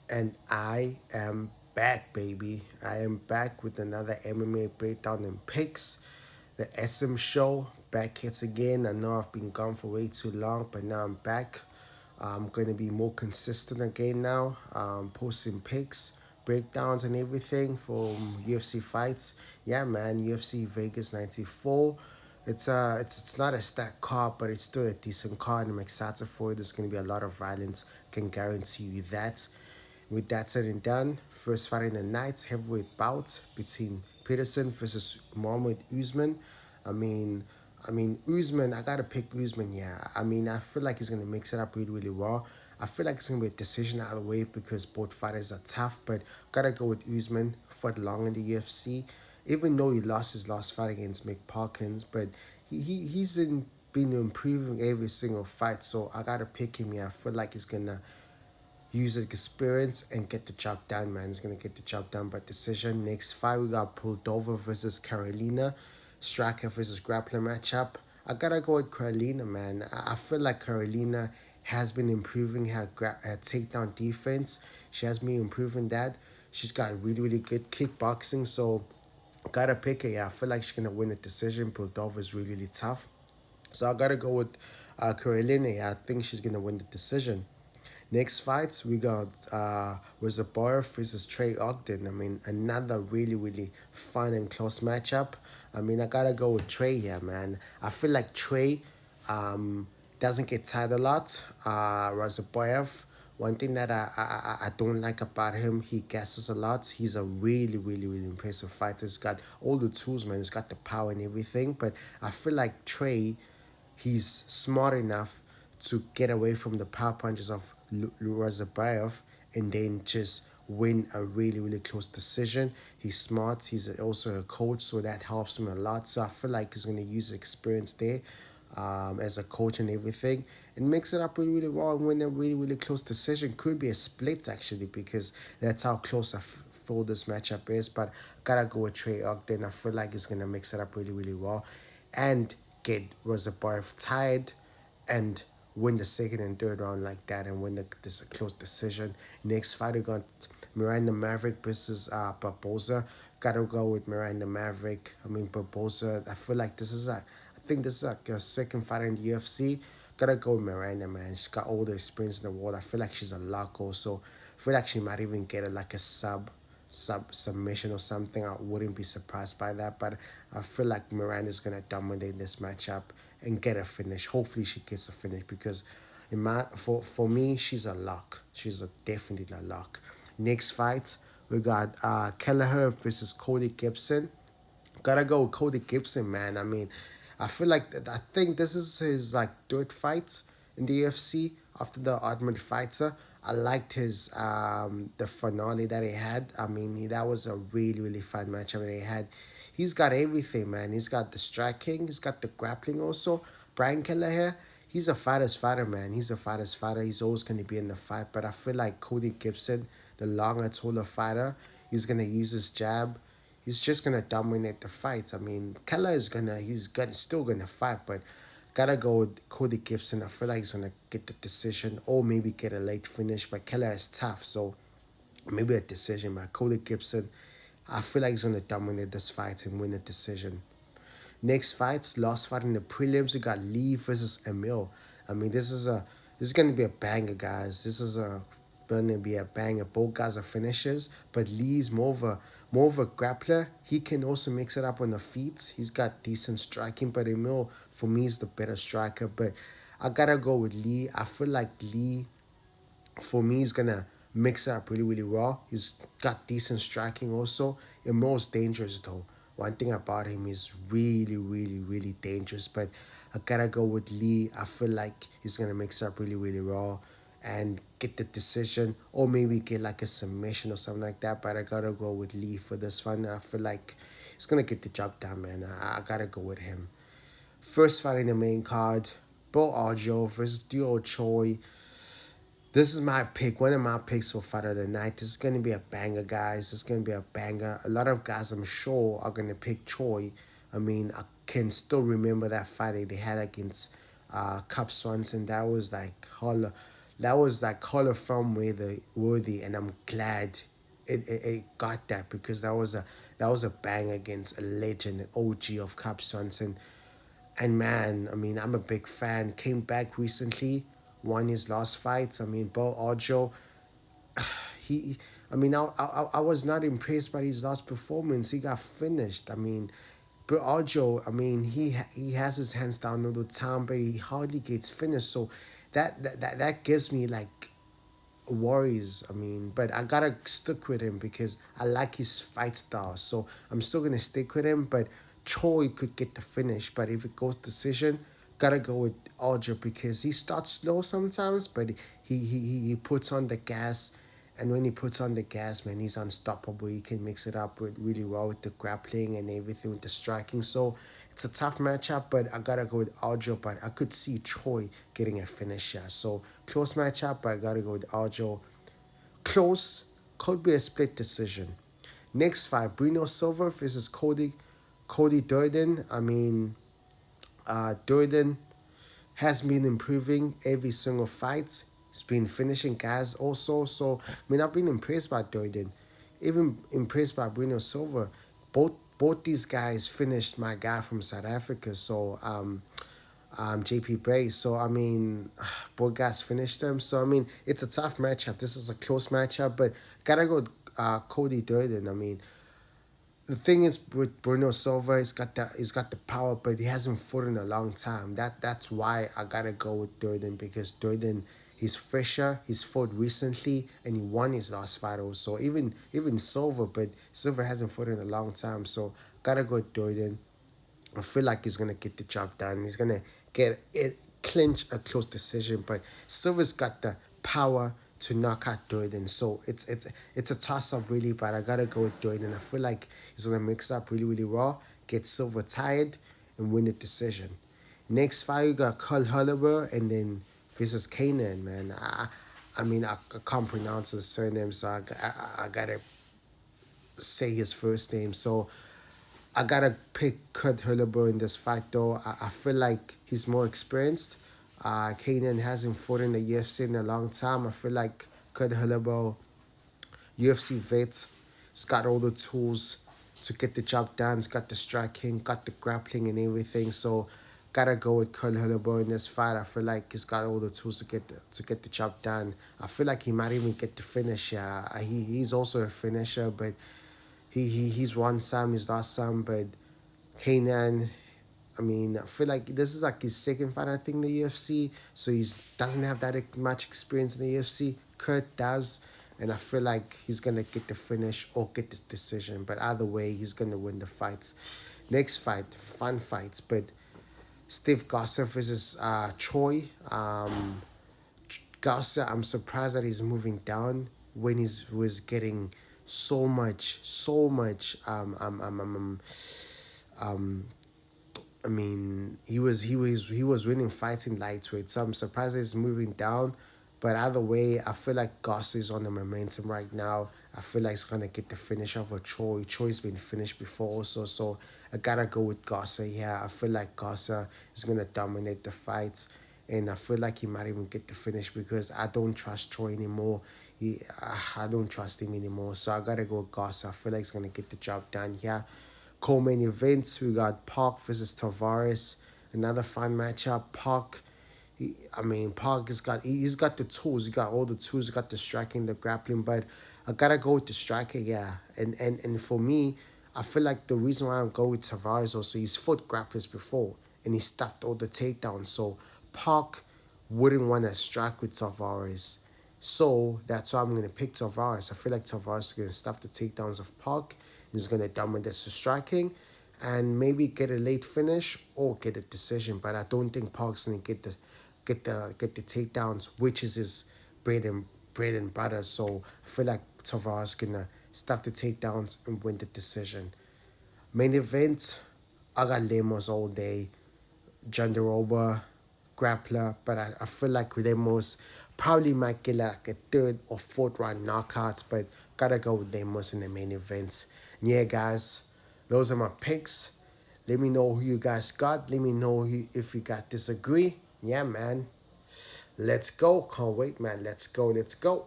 And I am back, baby. I am back with another MMA breakdown and picks. The SM show back hits again. I know I've been gone for way too long, but now I'm back. I'm going to be more consistent again now, posting picks, breakdowns, and everything from UFC fights. Yeah, man, UFC Vegas 94. It's not a stacked card, but it's still a decent card. I'm excited for it. There's gonna be a lot of violence. Can guarantee you that. With that said and done, first fight in the night, heavyweight bout between Peterson versus Mohamed Usman. I mean, Usman. I gotta pick Usman. Yeah, I feel like he's gonna mix it up really, really well. I feel like it's gonna be a decision out of the way because both fighters are tough, but gotta go with Usman. Fought long in the UFC, even though he lost his last fight against Mick Parkins, but been improving every single fight. So I gotta pick him. Yeah, I feel like he's gonna use his experience and get the job done, man. He's gonna get the job done by decision. Next fight, we got Moldova versus Carolina, striker versus grappler matchup. I gotta go with Carolina, man. I feel like Carolina has been improving her takedown defense. She has been improving that. She's got really, really good kickboxing, so gotta pick her. Yeah, I feel like she's gonna win the decision. Moldova is really, really tough. So I gotta go with Carolina. Yeah, I think she's gonna win the decision. Next fights, we got Reservoir versus Trey Ogden. Another really, really fun and close matchup. I gotta go with Trey here, man. I feel like Trey um, doesn't get tired a lot. Razaboyev, one thing that I don't like about him, he guesses a lot. He's a really, really, really impressive fighter. He's got all the tools, man. He's got the power and everything. But I feel like Trey, he's smart enough to get away from the power punches of Razabayev and then just win a really, really close decision. He's smart. He's also a coach, so that helps him a lot. So I feel like he's going to use experience there as a coach and everything and mix it up really, really well and win a really, really close decision. Could be a split, actually, because that's how close I feel this matchup is. But gotta go with Trey Ogden. I feel like he's going to mix it up really, really well and get Rosabarov tired and win the second and third round like that and win this close decision. Next fight, we got Miranda Maverick versus Barboza. Gotta go with Miranda Maverick. Barboza, I feel like I think this is like a second fight in the UFC. Gotta go with Miranda, man. She's got all the experience in the world. I feel like she's a lock also. I feel like she might even get it like a submission or something. I wouldn't be surprised by that, but I feel like Miranda's gonna dominate this matchup and get a finish. Hopefully she gets a finish because for me she's a lock. She's definitely a lock. Next fight, we got Kelleher versus Cody Gibson. Gotta go with Cody Gibson, man. I feel like I think this is his like third fight in the UFC after the Ultimate Fighter. I liked his the finale that he had. That was a really, really fun matchup that he had. He's got everything, man. He's got the striking, he's got the grappling also. Brian Kelleher, he's a fighter's fighter, man. He's a fighter's fighter. He's always gonna be in the fight. But I feel like Cody Gibson, the longer, taller fighter, he's gonna use his jab. He's just gonna dominate the fight. Keller is still gonna fight, but gotta go with Cody Gibson. I feel like he's gonna get the decision or maybe get a late finish. But Keller is tough, so maybe a decision. But Cody Gibson, I feel like he's gonna dominate this fight and win the decision. Next fight, last fight in the prelims, we got Lee versus Emil. This is gonna be a banger, guys. This is gonna be a banger. Both guys are finishers, but Lee's more of a grappler. He can also mix it up on the feet. He's got decent striking, but Emil for me is the better striker. But I gotta go with Lee. I feel like Lee for me is gonna mix it up really, really well. He's got decent striking also. And most dangerous though. One thing about him is really, really, really dangerous. But I gotta go with Lee. I feel like he's gonna mix it up really, really well and get the decision or maybe get like a submission or something like that. But I gotta go with Lee for this one. I feel like he's gonna get the job done, man. I gotta go with him. First fight in the main card, Bo Aljo versus Duo Choi. This is my pick, one of my picks for fight of the night. This is gonna be a banger, guys. This is gonna be a banger. A lot of guys, I'm sure, are gonna pick Choi. I can still remember that fight that they had against Cup Swanson. That was like holla, that was like Hall of Fame worthy, and I'm glad it got that, because that was a bang against a legend, an OG of Cub Swanson. And man, I mean, I'm a big fan. Came back recently, won his last fight. I mean, Bo Arjo, he, I mean, I was not impressed by his last performance. He got finished. I mean, but Arjo, I mean, he has his hands down all the time, but he hardly gets finished. So that gives me like worries. I mean, but I gotta stick with him because I like his fight style. So I'm still gonna stick with him. But Choi could get the finish. But if it goes decision, gotta go with Alger because he starts slow sometimes, but he puts on the gas. And when he puts on the gas, man, he's unstoppable. He can mix it up with really well with the grappling and everything with the striking. So it's a tough matchup, but I gotta go with Aljo. But I could see Choi getting a finish here. So close matchup, but I gotta go with Aljo. Close, could be a split decision. Next fight, Bruno Silva versus Cody Durden. I mean, Durden has been improving every single fight. He's been finishing guys also. So I mean, I've been impressed by Durden, even impressed by Bruno Silva. Both these guys finished my guy from South Africa. So JP Bay. So I mean, both guys finished them. So I mean, it's a tough matchup. This is a close matchup, but gotta go with, Cody Durden. I mean, the thing is with Bruno Silva, he's got the power, but he hasn't fought in a long time. That's why I gotta go with Durden, because Durden, he's fresher, he's fought recently, and he won his last fight also. Even Silva, but Silva hasn't fought in a long time, so gotta go with Durden. I feel like he's gonna get the job done. He's gonna get it, clinch a close decision. But Silva's got the power to knock out Doyden. So it's a toss up really, but I gotta go with Doyden. I feel like he's gonna mix up really well, get Silva tired, and win the decision. Next fight you got Carl Hullaber and then versus Kanan, man. I mean I can't pronounce his surname, so I gotta say his first name. So I gotta pick Kurt Hurlebur in this fight though. I feel like he's more experienced. Kanan hasn't fought in the UFC in a long time. I feel like Kurt Hurlebur, UFC vet, he's got all the tools to get the job done. He's got the striking, got the grappling and everything. So gotta go with Kurt Hurlebur in this fight. I feel like he's got all the tools to get the job done. I feel like he might even get the finish. Yeah, he's also a finisher, but he's won some, he's lost some, but Kanan, I mean, I feel like this is like his second fight, I think, in the UFC. So he doesn't have that much experience in the UFC. Kurt does. And I feel like he's going to get the finish or get this decision. But either way, he's going to win the fights. Next fight, fun fights. But Steve Garza versus Choi. Garza, I'm surprised that he's moving down when he was getting so much I mean, he was winning fights in lightweight, so I'm surprised he's moving down. But either way, I feel like Goss is on the momentum right now. I feel like he's gonna get the finish of a Choi. Choi's been finished before also, so I gotta go with Gossa. Yeah, I feel like Gossa is gonna dominate the fights, and I feel like he might even get the finish because I don't trust Choi anymore. I don't trust him anymore, so I gotta go with Gossa. I feel like he's gonna get the job done. Yeah, co-main events, we got Park versus Tavares. Another fun matchup. I mean, Park he's got the tools. He got all the tools. He got the striking, the grappling. But I gotta go with the striker, yeah. And for me, I feel like the reason why I'm going with Tavares also, he's fought grapplers before, and he stuffed all the takedowns. So Park wouldn't want to strike with Tavares. So that's why I'm gonna pick Tavares. I feel like Tavares is gonna stuff the takedowns of Park. He's gonna dominate the striking, and maybe get a late finish or get a decision. But I don't think Park's gonna get the takedowns, which is his bread and butter. So I feel like Tavares gonna stuff the takedowns and win the decision. Main event, I got Lemos all day. Jandaroba, grappler, but I feel like Lemos probably might get like a third or fourth round knockouts, but gotta go with Lemos in the main events. And yeah, guys, those are my picks. Let me know who you guys got. Let me know if you guys disagree. Yeah, man. Let's go. Can't wait, man. Let's go. Let's go.